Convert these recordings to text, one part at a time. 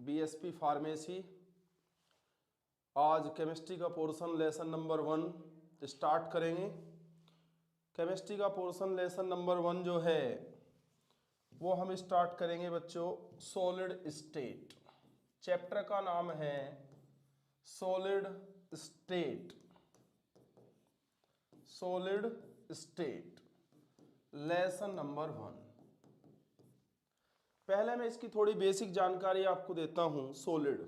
BSP pharmacy. आज chemistry का portion lesson number 1 start करेंगे। केमिस्ट्री का पोर्शन लेसन नंबर 1 जो है वो हम स्टार्ट करेंगे बच्चों सॉलिड स्टेट। चैप्टर का नाम है solid state. Solid state lesson number 1। पहले मैं इसकी थोड़ी बेसिक जानकारी आपको देता हूं। सॉलिड,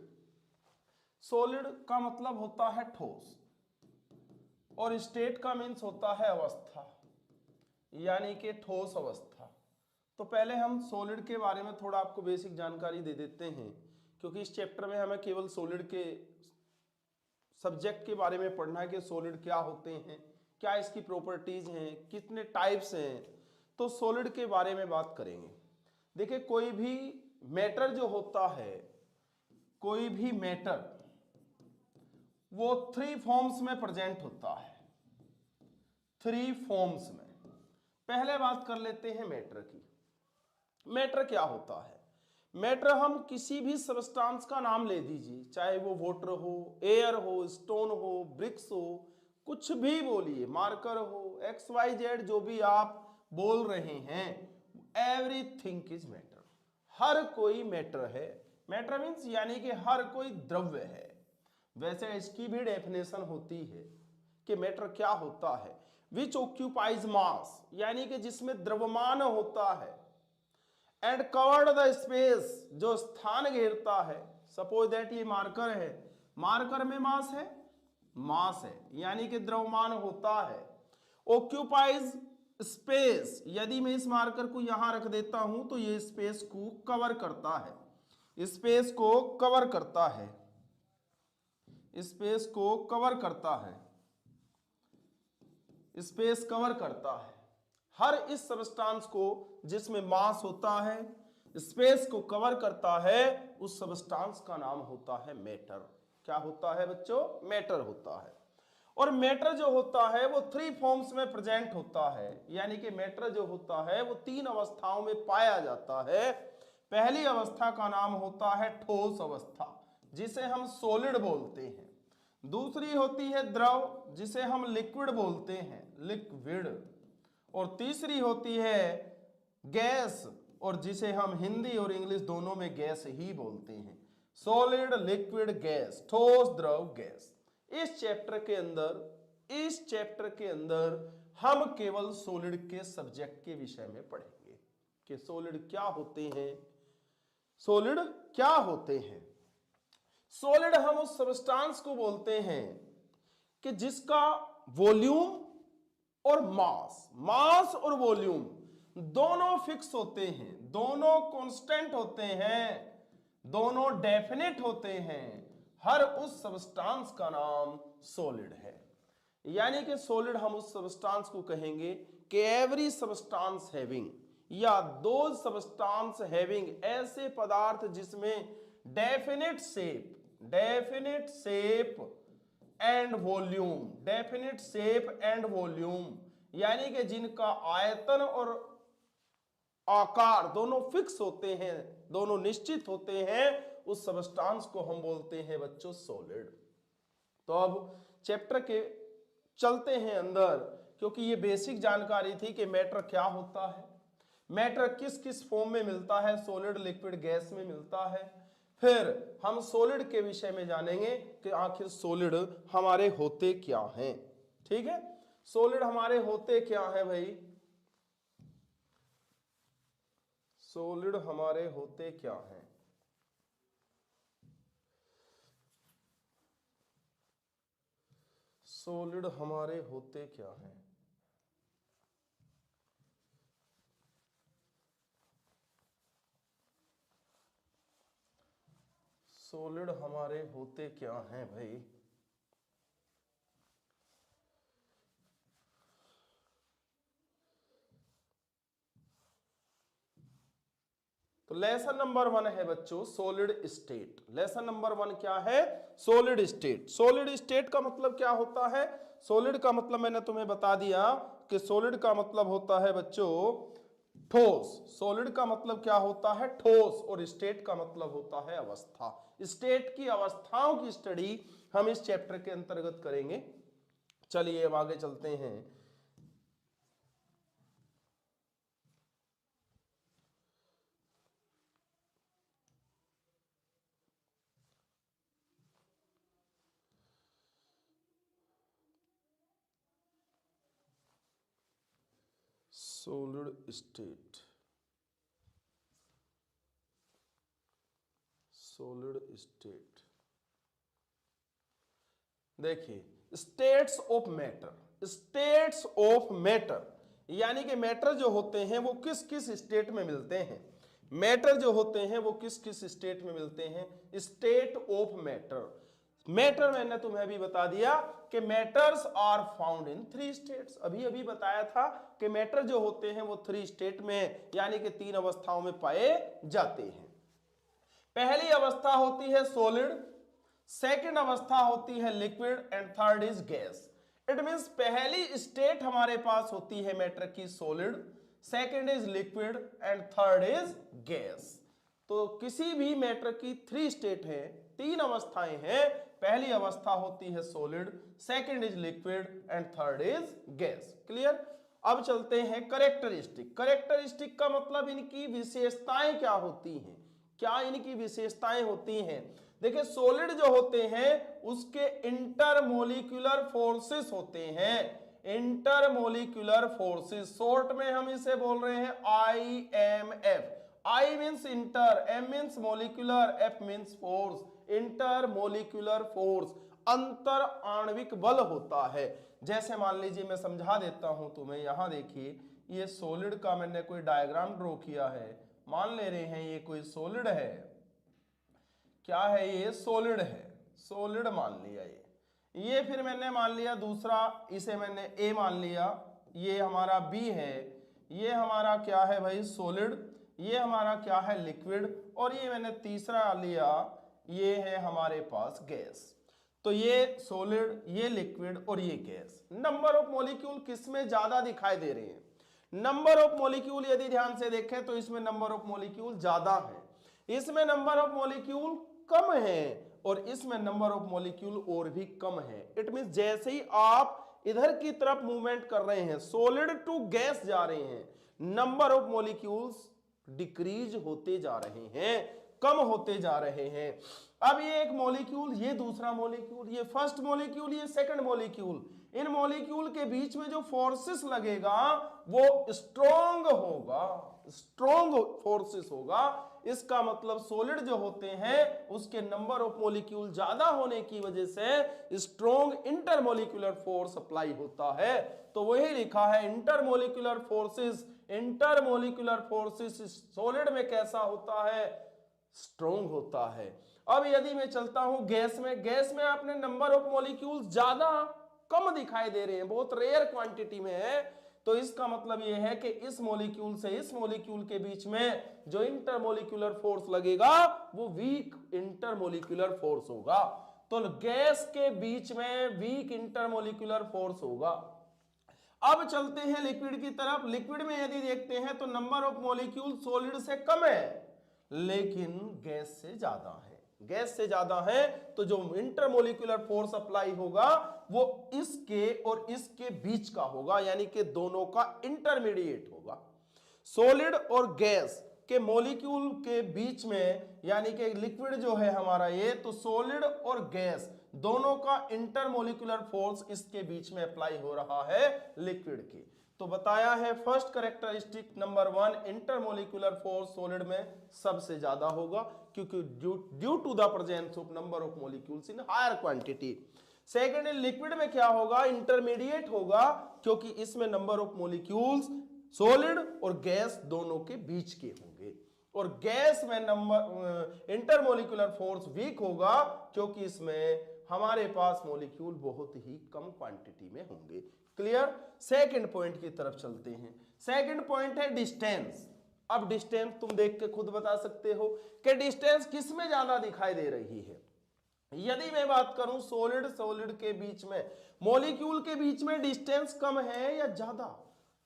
सॉलिड का मतलब होता है ठोस और स्टेट का मीन्स होता है अवस्था, यानी कि ठोस अवस्था। तो पहले हम सॉलिड के बारे में थोड़ा आपको बेसिक जानकारी दे देते हैं, क्योंकि इस चैप्टर में हमें केवल सॉलिड के सब्जेक्ट के बारे में पढ़ना है कि सॉलिड क्या होते हैं, क्या इसकी प्रॉपर्टीज हैं, कितने टाइप्स हैं। तो सॉलिड के बारे में बात करेंगे। देखिए, कोई भी मैटर जो होता है, कोई भी मैटर वो 3 फॉर्म्स में प्रेजेंट होता है। 3 फॉर्म्स में। पहले बात कर लेते हैं मैटर की। मैटर क्या होता है? मैटर हम किसी भी सबस्टांस का नाम ले दीजिए, चाहे वो वाटर हो, एयर हो, स्टोन हो, ब्रिक्स हो, कुछ भी बोलिए, मार्कर हो, XYZ जो भी आप बोल रहे हैं, एवरीथिंग इज मैटर। हर कोई मैटर है। मैटर मीन्स यानी कि हर कोई द्रव्य है। वैसे इसकी भी डेफिनेशन होती है कि मैटर क्या होता है। विच ऑक्यूपाइज मास, यानी कि जिसमें द्रव्यमान होता है, एंड कवर्ड द स्पेस, जो स्थान घेरता है। सपोज दैट ये मार्कर है, मार्कर में मास है, मास है यानी कि द्रव्यमान होता है। ऑक्यूपाइज स्पेस, यदि मैं इस मार्कर को यहां रख देता हूं तो ये स्पेस को कवर करता है, स्पेस को कवर करता है, स्पेस को कवर करता है, स्पेस कवर करता है। हर इस सबस्टांस को जिसमें मास होता है, स्पेस को कवर करता है, उस सबस्टांस का नाम होता है मैटर। क्या होता है बच्चों? मैटर होता है। और मैटर जो होता है वो 3 फॉर्म्स में प्रेजेंट होता है, यानी कि मैटर जो होता है वो 3 अवस्थाओं में पाया जाता है। पहली अवस्था का नाम होता है ठोस अवस्था, जिसे हम सॉलिड बोलते हैं। दूसरी होती है द्रव, जिसे हम लिक्विड बोलते हैं, लिक्विड। और तीसरी होती है गैस, और जिसे हम हिंदी और इंग्लिश दोनों में गैस ही बोलते हैं। सॉलिड, लिक्विड, गैस, ठोस, द्रव, गैस। इस चैप्टर के अंदर हम केवल सॉलिड के सब्जेक्ट के विषय में पढ़ेंगे कि सॉलिड क्या होते हैं। सॉलिड क्या होते हैं? सॉलिड हम उस सबस्टांस को बोलते हैं कि जिसका वॉल्यूम और मास और वॉल्यूम दोनों फिक्स होते हैं, दोनों कांस्टेंट होते हैं, दोनों डेफिनेट होते हैं। हर उस सबस्टांस का नाम सॉलिड है। यानी कि सॉलिड हम उस सबस्टांस को कहेंगे कि एवरी सबस्टांस हैविंग, या दो सबस्टांस हैविंग, ऐसे पदार्थ जिसमें definite shape and volume, definite shape and volume, यानी कि जिनका आयतन और आकार दोनों फिक्स होते हैं, दोनों निश्चित होते हैं, उस सबस्टांस को हम बोलते हैं बच्चों सॉलिड। तो अब चैप्टर के चलते हैं अंदर, क्योंकि ये बेसिक जानकारी थी कि मैटर क्या होता है, मैटर किस किस फॉर्म में मिलता है, सॉलिड, लिक्विड, गैस में मिलता है। फिर हम सॉलिड के विषय में जानेंगे कि आखिर सॉलिड हमारे होते क्या हैं। ठीक है, सॉलिड हमारे होते क्या हैं भाई? सॉलिड हमारे होते क्या हैं? सॉलिड हमारे होते क्या हैं? सॉलिड हमारे होते क्या हैं भाई? तो लेसन नंबर 1 है बच्चों सॉलिड स्टेट। लेसन नंबर 1 क्या है? Solid state. सॉलिड स्टेट का मतलब क्या होता है? सॉलिड का मतलब मैंने तुम्हें बता दिया कि सॉलिड का मतलब होता है बच्चों ठोस। सॉलिड का मतलब क्या होता है? ठोस। और स्टेट का मतलब होता है अवस्था। स्टेट की अवस्थाओं की स्टडी हम इस चैप्टर के अंतर्गत करेंगे। चलिए अब आगे चलते हैं। Solid state, solid state. देखिए, states of matter, states of matter, यानी कि मैटर जो होते हैं वो किस किस स्टेट में मिलते हैं। मैटर जो होते हैं वो किस किस स्टेट में मिलते हैं। State of matter. मैटर मैंने तुम्हें अभी बता दिया कि matters are found in 3 states. अभी अभी बताया था कि मैटर जो होते हैं वो 3 स्टेट में यानी कि 3 अवस्थाओं में पाए जाते हैं। पहली अवस्था होती है सॉलिड, सेकंड अवस्था होती है liquid and third is gas. It means पहली स्टेट हमारे पास होती है मैटर की solid, second is liquid and third is gas. तो किसी भी मैटर की 3 स्टेट है, 3 अवस्थाएं हैं। पहली अवस्था होती है solid, second is liquid and third is gas. Clear. अब चलते हैं करेक्टरिस्टिक। करेक्टरिस्टिक का मतलब इनकी विशेषताएं क्या होती हैं, क्या इनकी विशेषताएं होती हैं। देखिए, सॉलिड जो होते हैं उसके इंटरमोलिक्यूलर फोर्सेस होते हैं। इंटरमोलिक्यूलर फोर्सेस, शॉर्ट में हम इसे बोल रहे हैं IMF। I means inter, M means molecular, F means force. Intermolecular force, अंतर आणविक बल होता है। जैसे मान लीजिए मैं समझा देता हूं तुम्हें। यहां देखिए, ये सॉलिड का मैंने कोई डायग्राम ड्रॉ किया है। मान ले रहे हैं ये कोई सॉलिड है। क्या है ये? सॉलिड है। सॉलिड मान लिया ये फिर मैंने मान लिया दूसरा, इसे मैंने A मान लिया। ये हमारा B है। ये हमारा क्या है भाई? सॉलिड। ये हमारा क्या है? लिक्विड। और ये मैंने तीसरा लिया, ये है हमारे पास गैस। तो ये सॉलिड, ये लिक्विड और ये गैस। नंबर ऑफ मॉलिक्यूल किसमें ज्यादा दिखाई दे रहे हैं? नंबर ऑफ मॉलिक्यूल यदि ध्यान से देखें तो इसमें नंबर ऑफ मॉलिक्यूल ज्यादा है। इसमें नंबर ऑफ मॉलिक्यूल कम है और इसमें नंबर ऑफ मॉलिक्यूल और भी कम है। इट मींस जैसे ही आप इधर की तरफ मूवमेंट कर रहे हैं, सॉलिड टू गैस जा रहे हैं, नंबर ऑफ मॉलिक्यूल्स डिक्रीज होते जा रहे हैं, कम होते जा रहे हैं। अब ये एक मॉलिक्यूल, ये दूसरा मॉलिक्यूल, ये फर्स्ट मॉलिक्यूल, ये सेकंड मॉलिक्यूल, इन मॉलिक्यूल के बीच में जो फोर्सेस लगेगा वो स्ट्रॉन्ग होगा, स्ट्रॉन्ग फोर्सेस होगा। इसका मतलब सॉलिड जो होते हैं उसके नंबर ऑफ मॉलिक्यूल ज्यादा होने की वजह से स्ट्रॉन्ग इंटरमोलिक्यूलर फोर्स अप्लाई होता है। तो वही लिखा है intermolecular forces. Intermolecular forces solid में कैसा होता है? स्ट्रॉन्ग होता है। अब यदि मैं चलता हूं गैस में, गैस में आपने नंबर ऑफ मॉलिक्यूल ज्यादा कम दिखाई दे रहे हैं, बहुत रेयर क्वांटिटी में है। तो इसका मतलब यह है कि इस मॉलिक्यूल से इस मॉलिक्यूल के बीच में जो इंटरमोलिक्यूलर फोर्स लगेगा वो वीक इंटरमोलिक्यूलर फोर्स होगा। तो गैस के बीच में वीक इंटरमोलिक्यूलर फोर्स होगा। अब चलते हैं लिक्विड की तरफ। लिक्विड में यदि देखते हैं तो नंबर ऑफ मॉलिक्यूल सॉलिड से कम है लेकिन गैस से ज्यादा है। गैस से ज्यादा है तो जो इंटरमोलिक्यूलर फोर्स अप्लाई होगा वो इसके और इसके बीच का होगा, यानी कि दोनों का इंटरमीडिएट होगा। सॉलिड और गैस के मॉलिक्यूल के बीच में, यानी कि लिक्विड जो है हमारा ये, तो सॉलिड और गैस दोनों का इंटरमोलिक्यूलर फोर्स इसके बीच में अप्लाई हो रहा है लिक्विड के। तो बताया है first characteristic number 1, intermolecular force solid में सबसे ज्यादा होगा क्योंकि due to the presence of number of molecules in higher quantity. Second, liquid में क्या होगा? इंटरमीडिएट होगा क्योंकि इसमें नंबर ऑफ मॉलिक्यूल्स सॉलिड और गैस दोनों के बीच के होंगे। और गैस में नंबर इंटरमोलिक्यूलर फोर्स वीक होगा क्योंकि इसमें हमारे पास मॉलिक्यूल बहुत ही कम क्वांटिटी में होंगे। क्लियर। सेकंड पॉइंट की तरफ चलते हैं। सेकंड पॉइंट है डिस्टेंस। अब डिस्टेंस तुम देख के खुद बता सकते हो कि डिस्टेंस किस में ज्यादा दिखाई दे रही है। यदि मैं बात करूं सॉलिड के बीच में, मॉलिक्यूल के बीच में डिस्टेंस कम है या ज्यादा?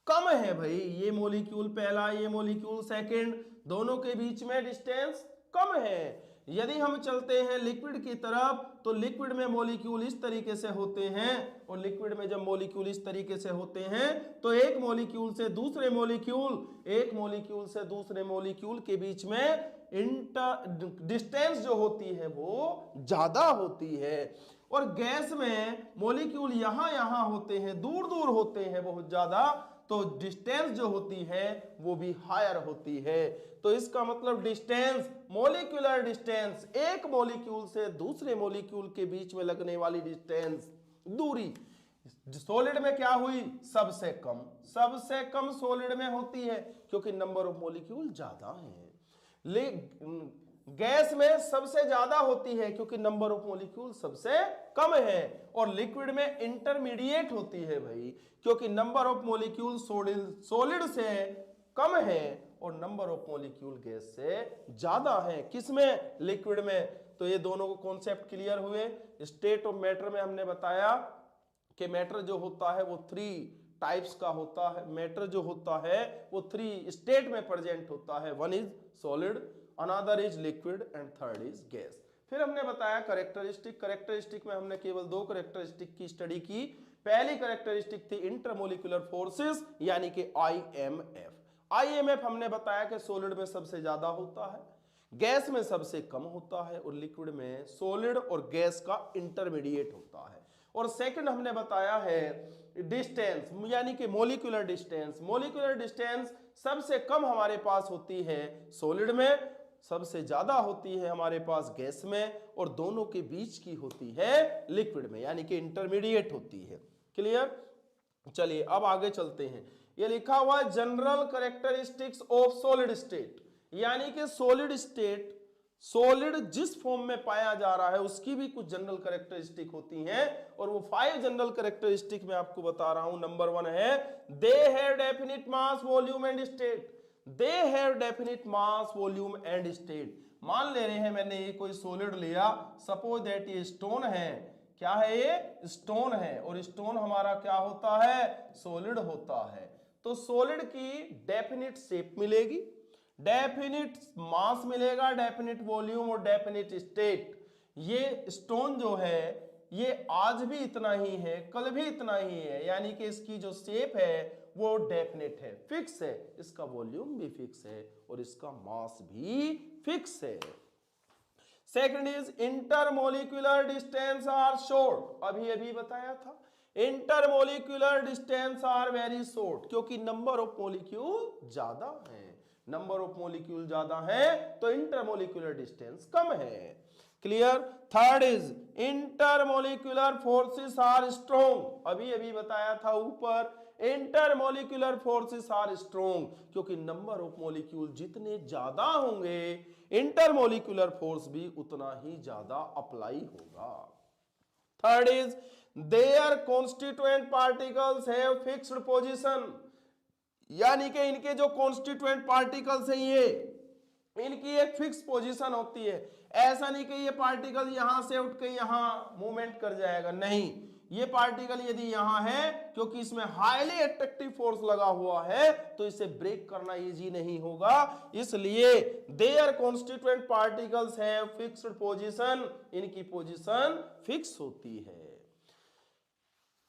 कम है भाई, ये मॉलिक्यूल पहला, ये मॉलिक्यूल सेकंड, दोनों के बीच में डिस्टेंस कम है। यदि हम चलते हैं लिक्विड की तरफ तो लिक्विड में मॉलिक्यूल इस तरीके से होते हैं, और लिक्विड में जब मॉलिक्यूल इस तरीके से होते हैं तो एक मॉलिक्यूल से दूसरे मॉलिक्यूल, एक मॉलिक्यूल से दूसरे मॉलिक्यूल के बीच में डिस्टेंस जो होती है वो ज्यादा होती है। और गैस में मॉलिक्यूल यहां होते हैं, दूर दूर होते हैं बहुत ज्यादा, तो डिस्टेंस जो होती है वो भी हायर होती है। तो इसका मतलब डिस्टेंस, मॉलिक्यूलर डिस्टेंस, एक मॉलिक्यूल से दूसरे मॉलिक्यूल के बीच में लगने वाली डिस्टेंस, दूरी, सॉलिड में क्या हुई, सबसे कम सॉलिड में होती है क्योंकि नंबर ऑफ मॉलिक्यूल ज्यादा है। गैस में सबसे ज्यादा होती है क्योंकि नंबर ऑफ मॉलिक्यूल सबसे कम है। और लिक्विड में इंटरमीडिएट होती है भाई, क्योंकि नंबर ऑफ मॉलिक्यूल सॉलिड से कम है और नंबर ऑफ मॉलिक्यूल गैस से ज्यादा है। किसमें, लिक्विड में। तो ये दोनों को कॉन्सेप्ट क्लियर हुए। स्टेट ऑफ मैटर में हमने बताया कि मैटर जो होता है वो 3 टाइप्स का होता है। मैटर जो होता है वो 3 स्टेट में प्रेजेंट होता है। 1 is solid, another is liquid and third is gas. फिर हमने बताया कैरेक्टरिस्टिक में हमने केवल 2 कैरेक्टरिस्टिक की स्टडी की। पहली कैरेक्टरिस्टिक थी इंटरमोलिकुलर फोर्सेस यानी कि IMF हमने बताया कि सॉलिड में सबसे ज्यादा होता है, गैस में सबसे कम होता है और लिक्विड में सॉलिड और गैस का इंटरमीडिएट होता है। और सेकंड हमने बताया है डिस्टेंस यानी कि मॉलिक्यूलर डिस्टेंस सबसे कम हमारे पास होती है सॉलिड में, सबसे ज्यादा होती है हमारे पास गैस में, और दोनों के बीच की होती है लिक्विड में यानी कि इंटरमीडिएट होती है। क्लियर। चलिए अब आगे चलते हैं। ये लिखा हुआ है general characteristics of solid state, यानी कि सॉलिड स्टेट, सॉलिड जिस फॉर्म में पाया जा रहा है उसकी भी कुछ जनरल कैरेक्टरिस्टिक होती हैं, और वो 5 जनरल कैरेक्टरिस्टिक मैं आपको बता रहा हूं। नंबर 1 है दे have definite mass, volume and state. They have definite mass, volume and state. मान ले रहे हैं मैंने ये कोई सॉलिड लिया, सपोज दैट ये स्टोन है। क्या है ये, स्टोन है, और स्टोन हमारा क्या होता है, सॉलिड होता है। तो सॉलिड की डेफिनिट शेप मिलेगी, डेफिनिट मास मिलेगा, डेफिनिट वॉल्यूम और डेफिनिट स्टेट। ये स्टोन जो है ये आज भी इतना ही है, कल भी इतना ही है, यानी कि इसकी जो शेप है वो डेफिनिट है, फिक्स है, इसका वॉल्यूम भी फिक्स है और इसका मास भी फिक्स है। Second is intermolecular distance are short, अभी बताया था intermolecular distance are very short, क्योंकि नंबर ऑफ मॉलिक्यूल ज्यादा है, नंबर ऑफ मॉलिक्यूल ज्यादा है तो इंटरमोलिकुलर डिस्टेंस कम है। Clear. Third is intermolecular forces are strong, अभी बताया था ऊपर, इंटरमोलिकुलर फोर्सेस आर स्ट्रॉन्ग, क्योंकि नंबर ऑफ मॉलिक्यूल जितने ज्यादा होंगे इंटरमोलिकुलर फोर्स भी उतना ही ज्यादा अप्लाई होगा। Third is there constituent particles have fixed position, यानी कि इनके जो कॉन्स्टिट्यूएंट पार्टिकल्स हैं ये इनकी एक फिक्स पोजीशन होती है। ऐसा नहीं कि ये पार्टिकल यहां से उठ के यहां मूवमेंट कर जाएगा, नहीं, ये पार्टिकल यदि यहां है क्योंकि इसमें हाईली अट्रैक्टिव फोर्स लगा हुआ है तो इसे ब्रेक करना इजी नहीं होगा, इसलिए their constituent particles have fixed position, इनकी पोजीशन फिक्स होती है।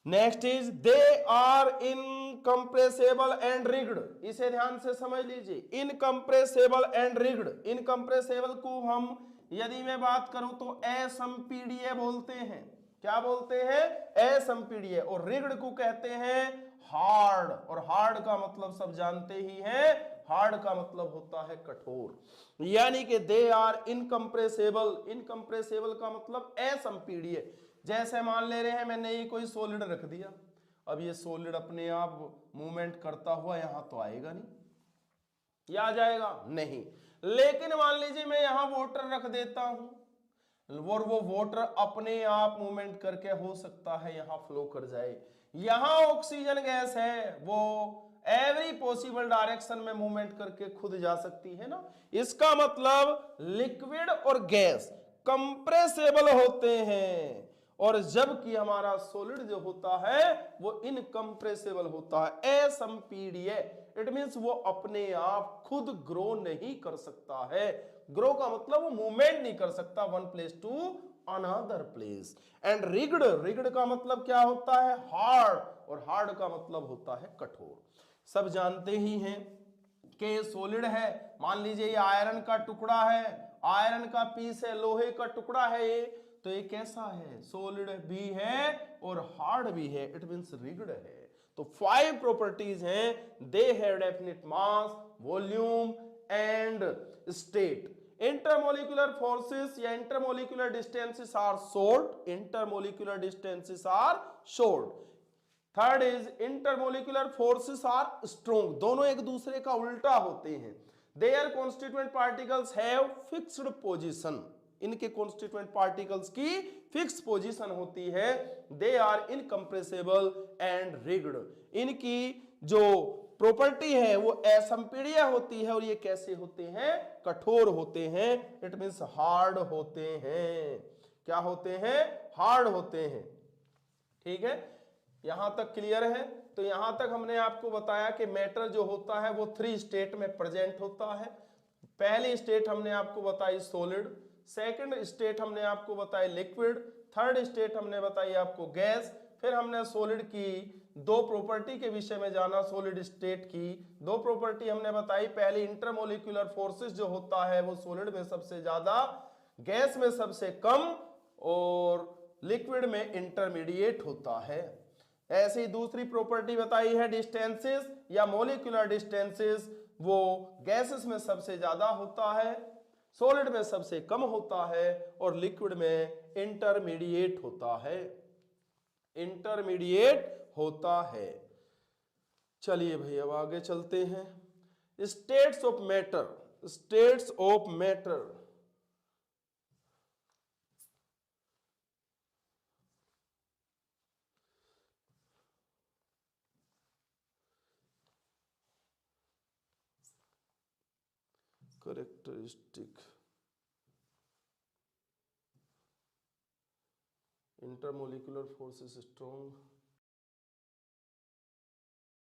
Next is they are incompressible and rigid, इसे ध्यान से समझ लीजिए, इनकंप्रेसेबल एंड रिग्ड। इनकंप्रेसेबल को हम यदि मैं बात करूं तो असंपीड्य बोलते हैं, क्या बोलते हैं, असंपीड्य, और रिग्ड को कहते हैं हार्ड, और हार्ड का मतलब सब जानते ही हैं, हार्ड का मतलब होता है कठोर, यानी कि दे आर इनकंप्रेसेबल, इनकंप्रेसेबल का मतलब असंपीड्य। जैसे मान ले रहे हैं मैंने ये कोई सॉलिड रख दिया, अब ये सॉलिड अपने आप मूवमेंट करता हुआ यहां तो आएगा नहीं, या आ जाएगा नहीं, लेकिन मान लीजिए मैं यहां वाटर रख देता हूं और वो वाटर अपने आप मूवमेंट करके हो सकता है यहां फ्लो कर जाए। यहां ऑक्सीजन गैस है, वो एवरी पॉसिबल डायरेक्शन में मूवमेंट करके खुद जा सकती है ना, इसका मतलब लिक्विड और गैस कंप्रेसेबल होते हैं और जबकि हमारा सॉलिड जो होता है वो इनकम्प्रेसिबल होता है, असंपीड्य। इट मींस वो अपने आप खुद ग्रो नहीं कर सकता है। ग्रो का मतलब वो मूवमेंट नहीं कर सकता one place to another place. And rigid, rigid का मतलब क्या होता है? हार्ड, और हार्ड का मतलब होता है कठोर। सब जानते ही हैं कि सॉलिड है, मान लीजिए ये आयरन का टुकड़ा है, आयरन का पीस है, लोहे का टुकड़ा है ये, तो ये कैसा है? सॉलिड भी है और हार्ड भी है, इट मींस रिग्ड है। तो 5 प्रॉपर्टीज हैं, they have definite mass, volume and state. Intermolecular forces या intermolecular distances are short, intermolecular distances are short. Third is intermolecular forces are strong, दोनों एक दूसरे का उल्टा होते हैं। Their constituent particles have fixed position, इनके कॉन्स्टिट्यूएंट पार्टिकल्स की फिक्स पोजीशन होती है। They are incompressible and rigid, इनकी जो प्रॉपर्टी है वो असंपीड्य होती है, और ये कैसे होते हैं? कठोर होते हैं, इट मींस हार्ड होते हैं। क्या होते हैं? हार्ड होते हैं। ठीक है, यहां तक क्लियर है? तो यहां तक हमने आपको बताया कि मैटर जो होता है वो 3 स्टेट में प्रेजेंट होता है। पहली स्टेट हमने आपको बताई सॉलिड, सेकंड स्टेट हमने आपको बताई लिक्विड, थर्ड स्टेट हमने बताई आपको गैस। फिर हमने सॉलिड की 2 प्रॉपर्टी के विषय में जाना, सॉलिड स्टेट की 2 प्रॉपर्टी हमने बताई। पहली इंटरमोलिकुलर फोर्सेस जो होता है वो सॉलिड में सबसे ज्यादा, गैस में सबसे कम, और लिक्विड में इंटरमीडिएट होता है। ऐसी ही दूसरी प्रॉपर्टी बताई है डिस्टेंसेस या मोलिकुलर डिस्टेंसेस, वो गैसेस में सबसे ज्यादा होता है, सॉलिड में सबसे कम होता है, और लिक्विड में इंटरमीडिएट होता है, इंटरमीडिएट होता है। चलिए भाई अब आगे चलते हैं। States of matter, states of matter. Characteristic, intermolecular forces strong,